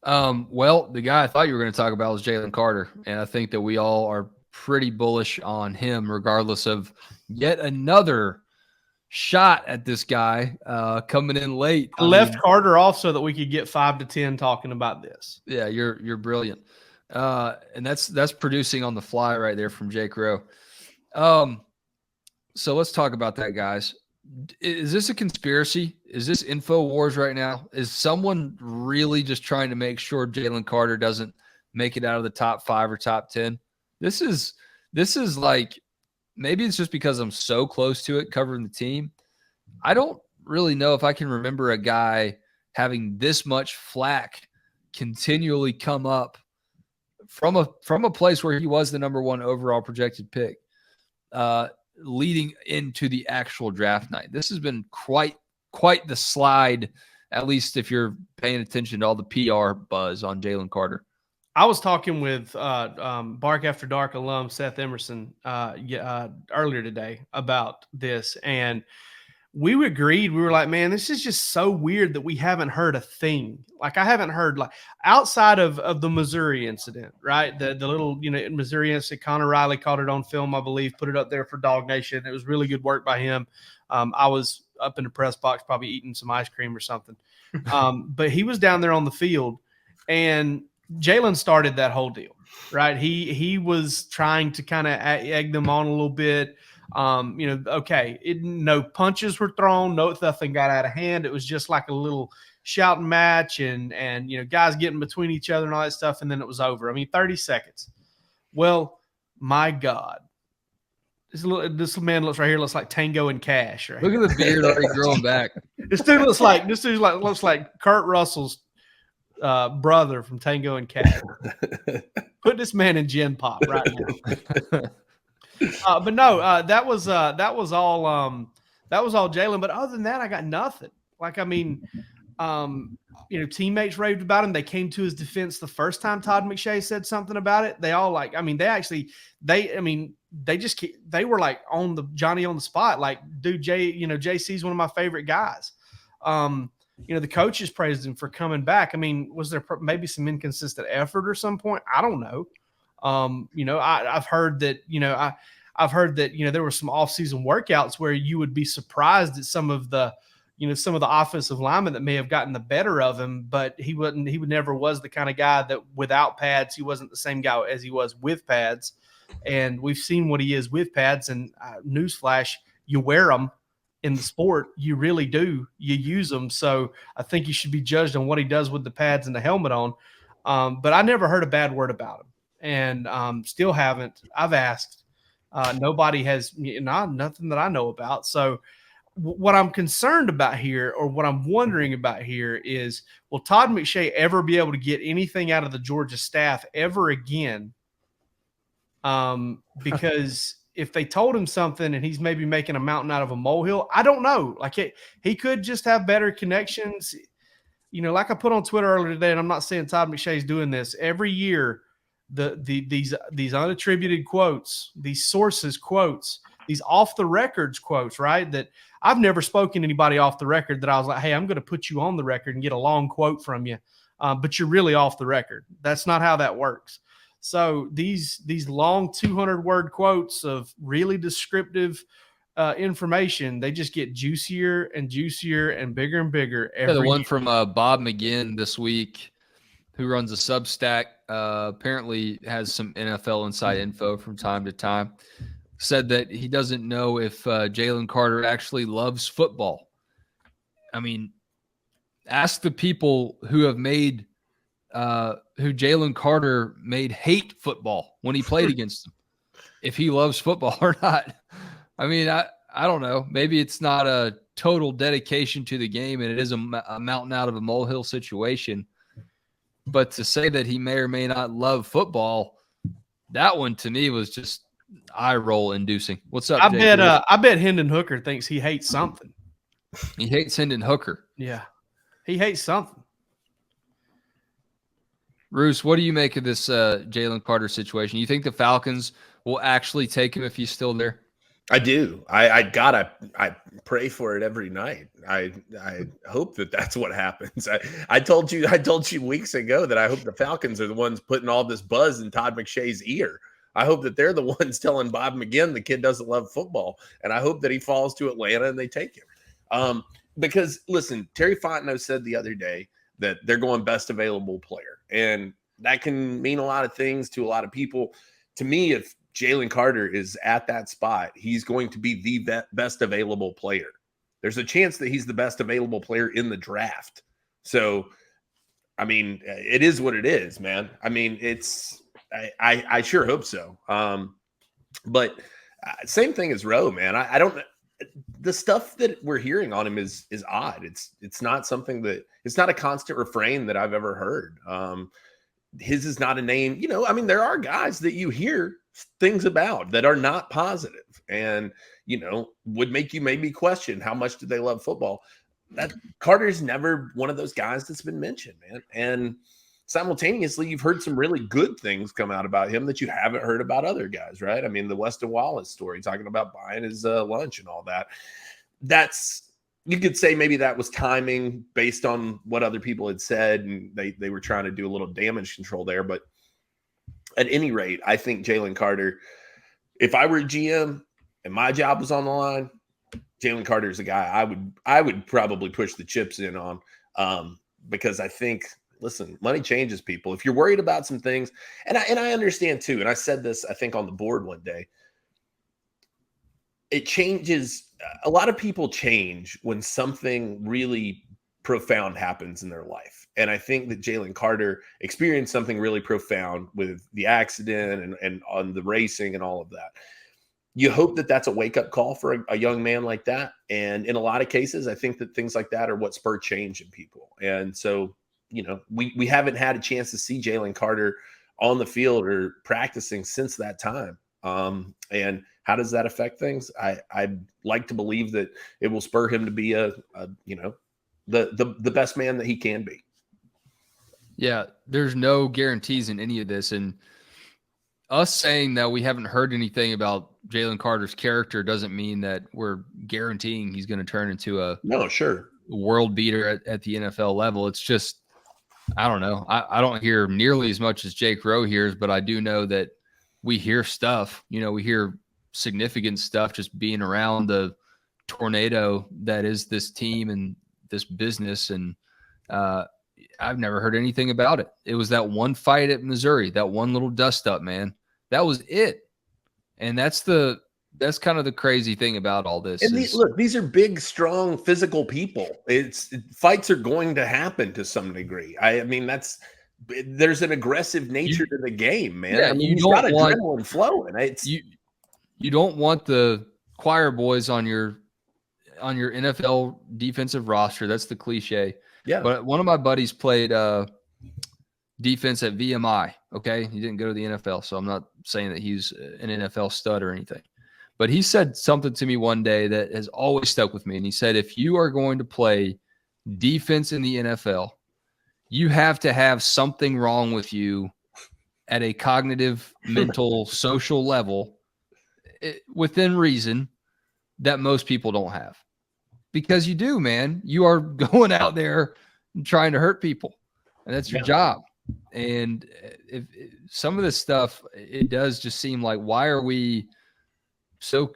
Well, the guy I thought you were going to talk about was Jalen Carter, and I think that we all are pretty bullish on him, regardless of yet another shot at this guy coming in late. I left Carter off so that we could get 5 to 10 talking about this. Yeah, you're brilliant, and that's producing on the fly right there from Jake Rowe. So let's talk about that, guys. Is this a conspiracy? Is this info wars right now? Is someone really just trying to make sure Jalen Carter doesn't make it out of the top 5 or top 10? This is like, maybe it's just because I'm so close to it covering the team. I don't really know if I can remember a guy having this much flack continually come up from a place where he was the number 1 overall projected pick. Leading into the actual draft night. This has been quite the slide, at least if you're paying attention to all the PR buzz on Jalen Carter. I was talking with Bark After Dark alum Seth Emerson earlier today about this, and we agreed. We were like, man, this is just so weird that we haven't heard a thing. Like, I haven't heard, like, outside of the Missouri incident, right? The little, Missouri incident. Connor Riley caught it on film, I believe, put it up there for Dog Nation. It was really good work by him. I was up in the press box, probably eating some ice cream or something. But he was down there on the field, and Jalen started that whole deal, right? He was trying to kind of egg them on a little bit. Okay, no punches were thrown, nothing got out of hand. It was just like a little shouting match and guys getting between each other and all that stuff, and then it was over. I mean, 30 seconds. Well, my God. This man looks like Tango and Cash. Right? Look at the beard already growing back. This dude looks like Kurt Russell's brother from Tango and Cash. Put this man in Gen Pop right now. But no, that was all Jalen. But other than that, I got nothing. Like, I mean, teammates raved about him. They came to his defense the first time Todd McShay said something about it. They all they were like on the Johnny on the spot. Like, dude, JC's one of my favorite guys. The coaches praised him for coming back. I mean, was there maybe some inconsistent effort or some point? I don't know. I've heard that, there were some off-season workouts where you would be surprised at some of the offensive linemen that may have gotten the better of him, but he never was the kind of guy that without pads, he wasn't the same guy as he was with pads. And we've seen what he is with pads, and newsflash, you wear them in the sport. You really do. You use them. So I think you should be judged on what he does with the pads and the helmet on. But I never heard a bad word about him. And still haven't. I've asked. Nobody has, nothing that I know about. So what I'm concerned about here, or what I'm wondering about here, is, will Todd McShay ever be able to get anything out of the Georgia staff ever again? Because if they told him something and he's maybe making a mountain out of a molehill, I don't know. Like, he could just have better connections. Like I put on Twitter earlier today, and I'm not saying Todd McShay's doing this every year. These unattributed quotes, these sources quotes, these off the records quotes, right? That I've never spoken to anybody off the record that I was like, hey, I'm going to put you on the record and get a long quote from you. But you're really off the record. That's not how that works. So these long 200-word quotes of really descriptive information, they just get juicier and juicier and bigger every the one year. from Bob McGinn this week, who runs a Substack, apparently has some NFL inside info from time to time, said that he doesn't know if Jalen Carter actually loves football. I mean, ask the people who have made who Jalen Carter made hate football when he played against them, if he loves football or not. I mean, I don't know. Maybe it's not a total dedication to the game, and it is a mountain out of a molehill situation. But to say that he may or may not love football, that one to me was just eye roll inducing. What's up, Jake? I bet Hendon Hooker thinks he hates something. He hates Hendon Hooker. Yeah. He hates something. Roos, what do you make of this Jalen Carter situation? You think the Falcons will actually take him if he's still there? I do. I pray for it every night. I hope that that's what happens. I told you weeks ago that I hope the Falcons are the ones putting all this buzz in Todd McShay's ear. I hope that they're the ones telling Bob McGinn the kid doesn't love football, and I hope that he falls to Atlanta and they take him. Because listen, Terry Fontenot said the other day that they're going best available player, and that can mean a lot of things to a lot of people. To me, if Jalen Carter is at that spot, he's going to be the best available player. There's a chance that he's the best available player in the draft. So, I mean, it is what it is, man. I mean, I sure hope so. But same thing as Rowe, man. I don't. The stuff that we're hearing on him is odd. It's not something that it's not a constant refrain that I've ever heard. His is not a name, you know. I mean, there are guys that you hear things about that are not positive and, you know, would make you maybe question how much do they love football. That Carter's never one of those guys that's been mentioned, man. And simultaneously, you've heard some really good things come out about him that you haven't heard about other guys, right? I mean, the Weston Wallace story, talking about buying his lunch and all that. That's, you could say maybe that was timing based on what other people had said, and they were trying to do a little damage control there. But at any rate, I think Jalen Carter, if I were a GM and my job was on the line, Jalen Carter is a guy I would probably push the chips in on, because I think, listen, money changes people. If you're worried about some things, and I understand too, and I said this, I think, on the board one day, it changes. A lot of people change when something really profound happens in their life. And I think that Jalen Carter experienced something really profound with the accident and on the racing and all of that. You hope that that's a wake-up call for a young man like that. And in a lot of cases, I think that things like that are what spur change in people. And so, you know, we haven't had a chance to see Jalen Carter on the field or practicing since that time. And how does that affect things? I'd like to believe that it will spur him to be a you know, the best man that he can be. Yeah, there's no guarantees in any of this. And us saying that we haven't heard anything about Jalen Carter's character doesn't mean that we're guaranteeing he's going to turn into a world beater at the NFL level. It's just, I don't know. I don't hear nearly as much as Jake Rowe hears, but I do know that we hear stuff. You know, we hear significant stuff just being around the tornado that is this team and this business. And I've never heard anything about it. It was that one fight at Missouri, that one little dust up, man. That was it. And that's kind of the crazy thing about all this. And these are big, strong, physical people. Fights are going to happen to some degree. I mean, there's an aggressive nature to the game, man. Yeah, I mean, he's got adrenaline flowing. You don't want the choir boys on your NFL defensive roster. That's the cliche. Yeah. But one of my buddies played defense at VMI. Okay. He didn't go to the NFL, so I'm not saying that he's an NFL stud or anything. But he said something to me one day that has always stuck with me. And he said, if you are going to play defense in the NFL, you have to have something wrong with you at a cognitive, mental, social level within reason that most people don't have. Because you do, man. You are going out there and trying to hurt people, and that's your job. And if some of this stuff, it does just seem like, why are we so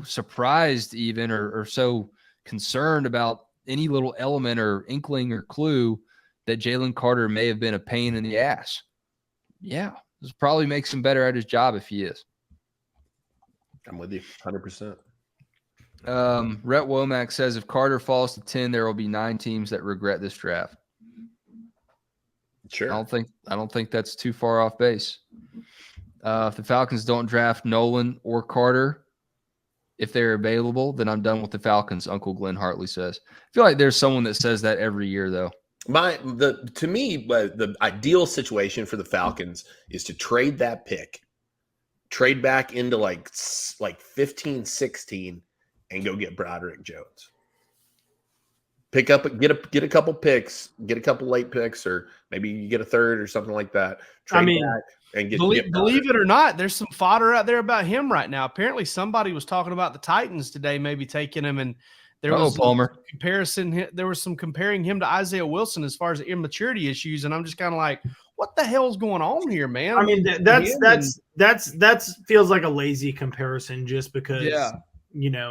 surprised even or so concerned about any little element or inkling or clue that Jalen Carter may have been a pain in the ass? Yeah, this probably makes him better at his job if he is. I'm with you 100%. Rhett Womack says if Carter falls to 10, there will be 9 teams that regret this draft. Sure. I don't think that's too far off base. If the Falcons don't draft Nolan or Carter, if they're available, then I'm done with the Falcons, Uncle Glenn Hartley says. I feel like there's someone that says that every year, though. To me, the ideal situation for the Falcons is to trade that pick, trade back into like 15, 16, and go get Broderick Jones. Pick up, get a couple picks, get a couple late picks, or maybe you get a third or something like that. Trade back and believe it or not, there's some fodder out there about him right now. Apparently, somebody was talking about the Titans today, maybe taking him, and there was Palmer comparison. There was some comparing him to Isaiah Wilson as far as immaturity issues, and I'm just kind of like, what the hell's going on here, man? I mean, that feels like a lazy comparison, just because,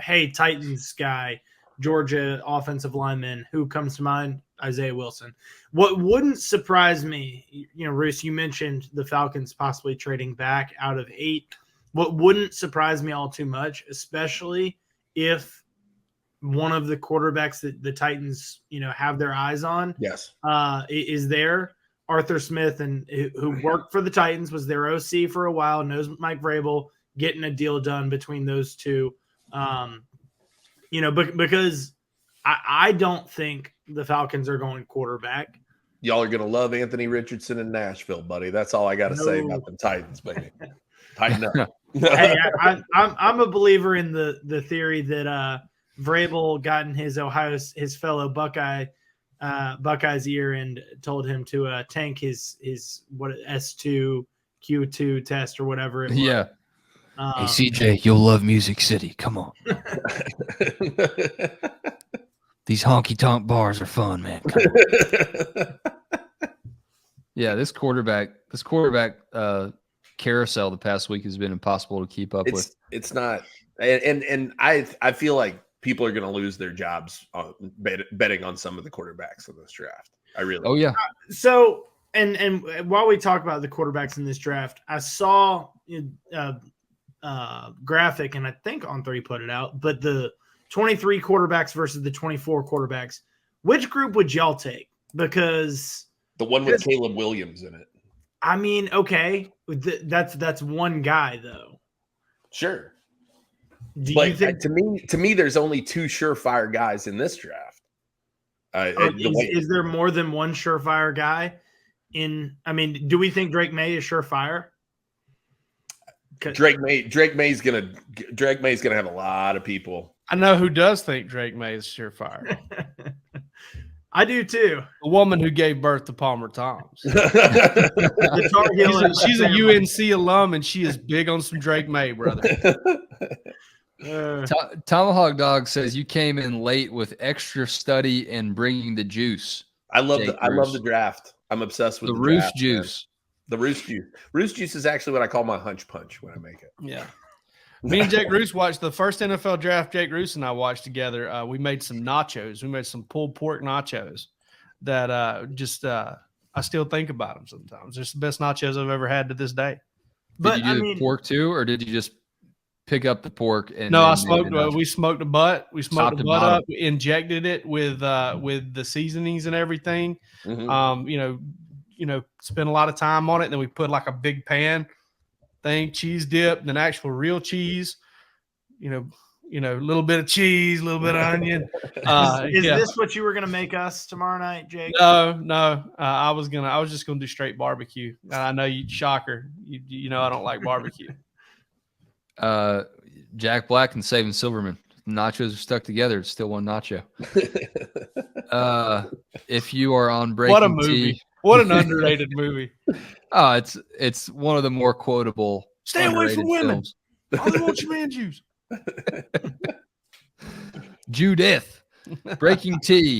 hey, Titans guy, Georgia offensive lineman, who comes to mind? Isaiah Wilson. What wouldn't surprise me, Roos, you mentioned the Falcons possibly trading back out of 8. What wouldn't surprise me all too much, especially if one of the quarterbacks that the Titans, have their eyes on, is there. Arthur Smith, and who worked for the Titans, was their OC for a while, knows Mike Vrabel, getting a deal done between those two. Because I don't think the Falcons are going quarterback. Y'all are going to love Anthony Richardson in Nashville, buddy. That's all I got to say about the Titans, baby. Tighten up. Hey, I'm a believer in the theory that Vrabel got in his fellow Buckeyes ear and told him to tank his S2 Q2 test or whatever it was. Yeah. Hey, CJ, you'll love Music City. Come on. These honky-tonk bars are fun, man. Yeah, this quarterback carousel the past week has been impossible to keep up with. It's not, and I feel like people are going to lose their jobs betting on some of the quarterbacks in this draft. I really. Oh yeah. So and while we talk about the quarterbacks in this draft, I saw graphic, and I think On3 put it out, but the 23 quarterbacks versus the 24 quarterbacks. Which group would y'all take? Because the one with Caleb Williams in it. I mean, okay, that's one guy though. Sure. Do you think to me, there's only 2 surefire guys in this draft. Is there more than one surefire guy? Do we think Drake May is surefire? Drake May's gonna have a lot of people. I know who does think Drake May is surefire. I do too. The woman who gave birth to Palmer Thomas. She's a UNC alum, and she is big on some Drake May, brother. Tomahawk Dog says you came in late with extra study and bringing the juice. I love the draft. I'm obsessed with the Roos juice. Man. The Roos juice. Roos juice is actually what I call my hunch punch when I make it. Yeah. Me and Jake Roos watched the first NFL draft. Jake Roos and I watched together. We made some nachos. We made some pulled pork nachos that I still think about them sometimes. They're the best nachos I've ever had to this day. Did you do the pork too, or did you just pick up the pork? No, we smoked the butt. We smoked the butt up. We injected it with the seasonings and everything. Mm-hmm. Spent a lot of time on it. And then we put like a big pan thing, cheese dip, then actual real cheese. A little bit of cheese, a little bit of onion. Is this what you were gonna make us tomorrow night, Jake? No. I was just gonna do straight barbecue. I know you, shocker. You know I don't like barbecue. Jack Black and Saving Silverman. Nachos are stuck together. It's still one nacho. If you are on Breaking What a movie. Tea, what an underrated movie. Oh, it's one of the more quotable. Stay away from women. Films. I only want your man Jews. Judith. Breaking Tea.